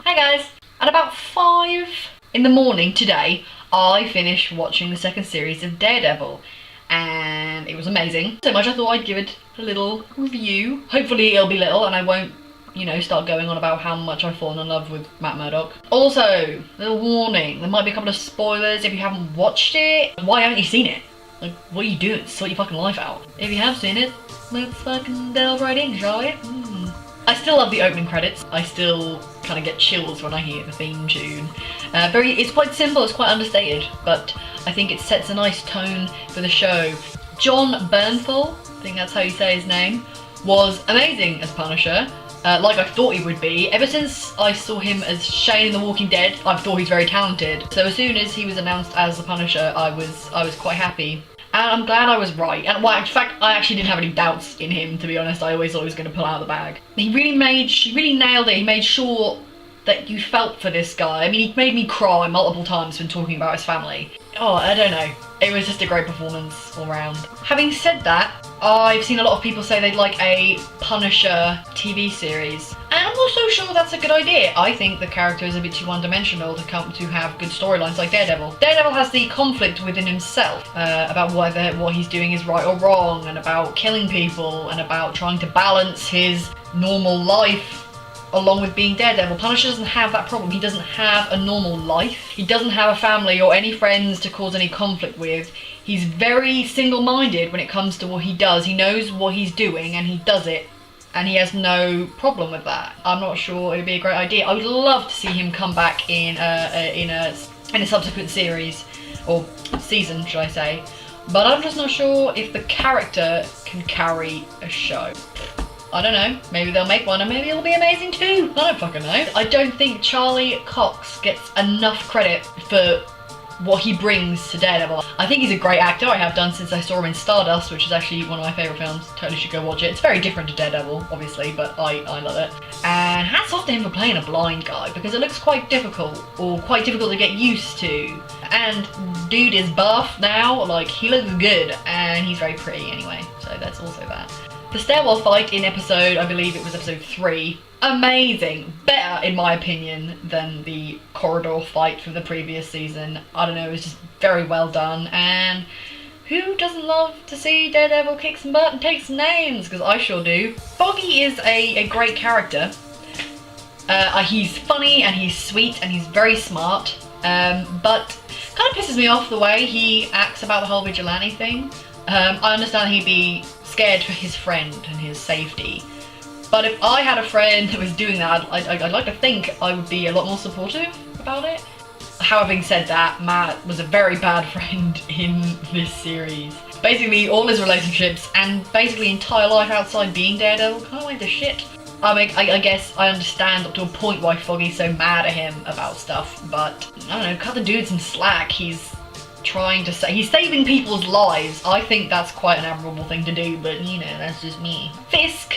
Hi guys! At about 5 in the morning today, I finished watching the second series of Daredevil, and it was amazing. So much I thought I'd give it a little review. Hopefully it'll be little and I won't, start going on about how much I've fallen in love with Matt Murdock. Also, little warning, there might be a couple of spoilers if you haven't watched it. Why haven't you seen it? Like, what are you doing? Sort your fucking life out. If you have seen it, let's fucking delve right in, shall we? I still love the opening credits. I still kind of get chills when I hear the theme tune. It's quite simple, it's quite understated, but I think it sets a nice tone for the show. Jon Bernthal, I think that's how you say his name, was amazing as Punisher, like I thought he would be. Ever since I saw him as Shane in The Walking Dead, I've thought he's very talented. So as soon as he was announced as the Punisher, I was quite happy. And I'm glad I was right. And well, in fact, I actually didn't have any doubts in him, to be honest. I always thought he was going to pull out of the bag. He really nailed it. He made sure that you felt for this guy. I mean, he made me cry multiple times when talking about his family. Oh, I don't know. It was just a great performance all round. Having said that, I've seen a lot of people say they'd like a Punisher TV series. And I'm not so sure that's a good idea. I think the character is a bit too one-dimensional to have good storylines like Daredevil. Daredevil has the conflict within himself about whether what he's doing is right or wrong, and about killing people, and about trying to balance his normal life along with being Daredevil. Punisher doesn't have that problem. He doesn't have a normal life. He doesn't have a family or any friends to cause any conflict with. He's very single-minded when it comes to what he does. He knows what he's doing and he does it. And he has no problem with that. I'm not sure it would be a great idea. I would love to see him come back in a subsequent series, or season, should I say. But I'm just not sure if the character can carry a show. I don't know, maybe they'll make one and maybe it'll be amazing too. I don't fucking know. I don't think Charlie Cox gets enough credit for what he brings to Daredevil. I think he's a great actor. I have done since I saw him in Stardust, which is actually one of my favourite films. Totally should go watch it. It's very different to Daredevil, obviously, but I love it. And hats off to him for playing a blind guy, because it looks quite difficult, or quite difficult to get used to. And dude is buff now, like, he looks good, and he's very pretty anyway, so that's also that. The stairwell fight in I believe it was episode 3, amazing. Better, in my opinion, than the corridor fight from the previous season. I don't know, it was just very well done, and who doesn't love to see Daredevil kick some butt and take some names? Because I sure do. Foggy is a great character. He's funny and he's sweet and he's very smart, but kind of pisses me off the way he acts about the whole vigilante thing. I understand he'd be scared for his friend and his safety, but if I had a friend that was doing that, I'd like to think I would be a lot more supportive about it. Having said that, Matt was a very bad friend in this series. Basically, all his relationships and basically entire life outside being Daredevil kind of went to shit. I mean, I guess I understand up to a point why Foggy's so mad at him about stuff, but I don't know, cut the dude some slack. He's saving people's lives. I think that's quite an admirable thing to do, but that's just me. Fisk,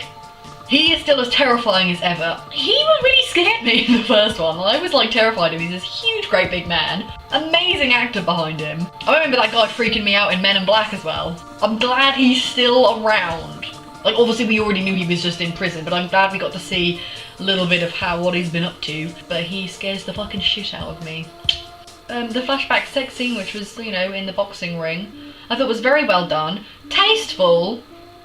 he is still as terrifying as ever. He really scared me in the first one. I was like terrified of him. He's this huge, great big man. Amazing actor behind him. I remember that guy freaking me out in Men in Black as well. I'm glad he's still around. Like, obviously we already knew he was just in prison, but I'm glad we got to see a little bit of what he's been up to. But he scares the fucking shit out of me. The flashback sex scene, which was, in the boxing ring, I thought was very well done. Tasteful,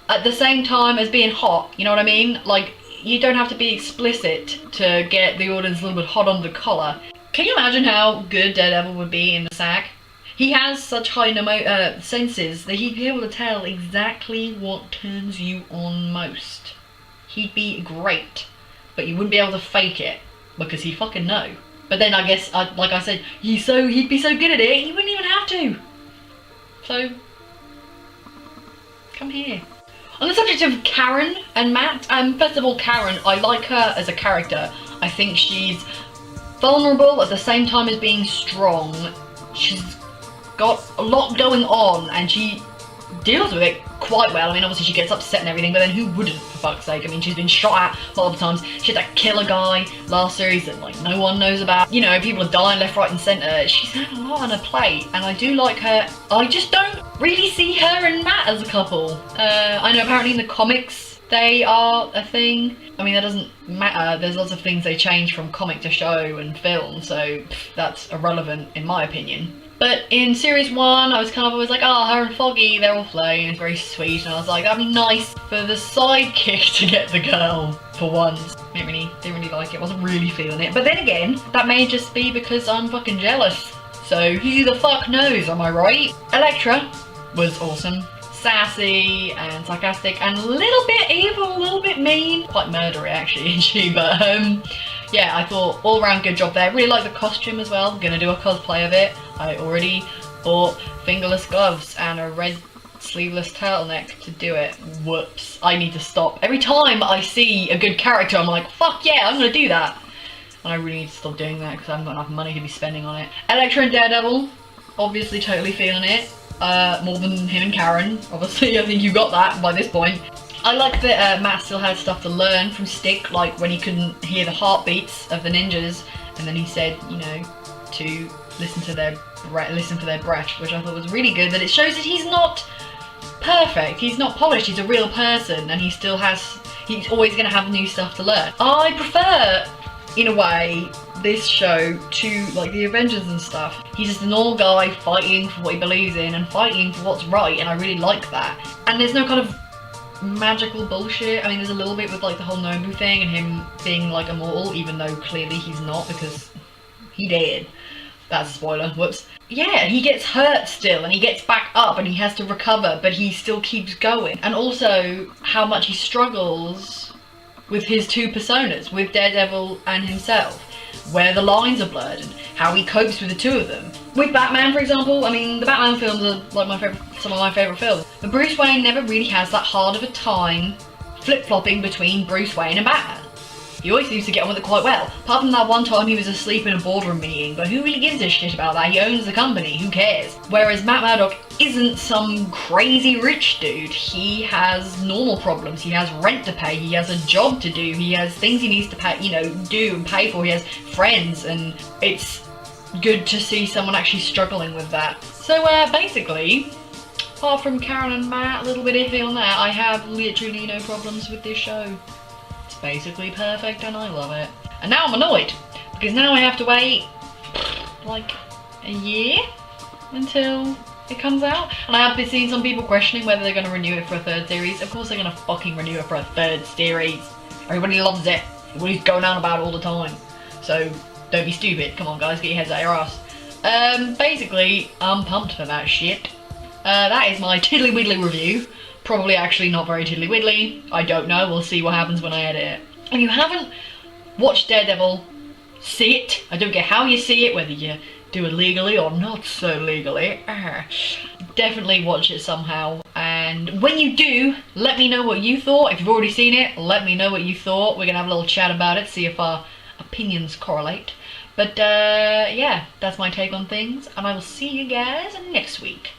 at the same time as being hot, you know what I mean? Like, you don't have to be explicit to get the audience a little bit hot under the collar. Can you imagine how good Daredevil would be in the sack? He has such high senses that he'd be able to tell exactly what turns you on most. He'd be great, but you wouldn't be able to fake it, because he'd fucking know. But then I guess, like I said, he'd be so good at it, he wouldn't even have to. So, come here. On the subject of Karen and Matt, first of all, Karen, I like her as a character. I think she's vulnerable at the same time as being strong. She's got a lot going on and she deals with it quite well. I mean, obviously she gets upset and everything, but then who wouldn't, for fuck's sake? I mean, she's been shot at a lot of times. She had that killer guy last series that, like, no one knows about. People are dying left, right and centre. She's had a lot on her plate, and I do like her. I just don't really see her and Matt as a couple. I know apparently in the comics, they are a thing. I mean, that doesn't matter. There's lots of things they change from comic to show and film, so that's irrelevant in my opinion. But in series 1, I was kind of always like, oh, her and Foggy, they're all flirting, it's very sweet, and I was like, that'd be nice for the sidekick to get the girl for once. Didn't really like it, wasn't really feeling it. But then again, that may just be because I'm fucking jealous. So who the fuck knows, am I right? Elektra was awesome. Sassy and sarcastic and a little bit evil, a little bit mean. Quite murdery actually, isn't she? But yeah, I thought all around good job there. Really like the costume as well. I'm gonna do a cosplay of it. I already bought fingerless gloves and a red sleeveless turtleneck to do it. Whoops, I need to stop. Every time I see a good character, I'm like, fuck yeah, I'm gonna do that. And I really need to stop doing that because I haven't got enough money to be spending on it. Elektra and Daredevil, obviously totally feeling it. More than him and Karen, obviously. I think you got that by this point. I like that Matt still had stuff to learn from Stick, like when he couldn't hear the heartbeats of the ninjas, and then he said, you know, to listen for their breath, which I thought was really good. That it shows that he's not perfect, he's not polished, he's a real person, and he's always going to have new stuff to learn. I prefer, in a way, this show to like the Avengers and stuff. He's just a normal guy fighting for what he believes in and fighting for what's right, and I really like that. And there's no kind of magical bullshit. I mean, there's a little bit with like the whole Nobu thing and him being like immortal, even though clearly he's not because he did. That's a spoiler, whoops. Yeah, he gets hurt still and he gets back up and he has to recover, but he still keeps going. And also how much he struggles with his two personas, with Daredevil and himself, where the lines are blurred and how he copes with the two of them. With Batman, for example, I mean, the Batman films are like some of my favourite films, but Bruce Wayne never really has that hard of a time flip-flopping between Bruce Wayne and Batman. He always seems to get on with it quite well, apart from that one time he was asleep in a boardroom meeting, but who really gives a shit about that? He owns the company, who cares? Whereas Matt Murdock isn't some crazy rich dude. He has normal problems, he has rent to pay, he has a job to do, he has things he needs to pay, you know, do and pay for, he has friends, and it's good to see someone actually struggling with that. So basically, apart from Karen and Matt, a little bit iffy on that, I have literally no problems with this show. It's basically perfect and I love it. And now I'm annoyed, because now I have to wait like a year until it comes out. And I have been seeing some people questioning whether they're going to renew it for a third series. Of course they're going to fucking renew it for a third series. Everybody loves it. Everybody's going on about it all the time. So don't be stupid. Come on guys, get your heads out your ass. Basically, I'm pumped for that shit. That is my tiddly widdly review. Probably actually not very tiddly widdly. I don't know. We'll see what happens when I edit it. If you haven't watched Daredevil, see it. I don't care how you see it, whether you do it legally or not so legally. Definitely watch it somehow. And when you do, let me know what you thought. If you've already seen it, let me know what you thought. We're gonna have a little chat about it, see if our opinions correlate. But yeah, that's my take on things, and I will see you guys next week.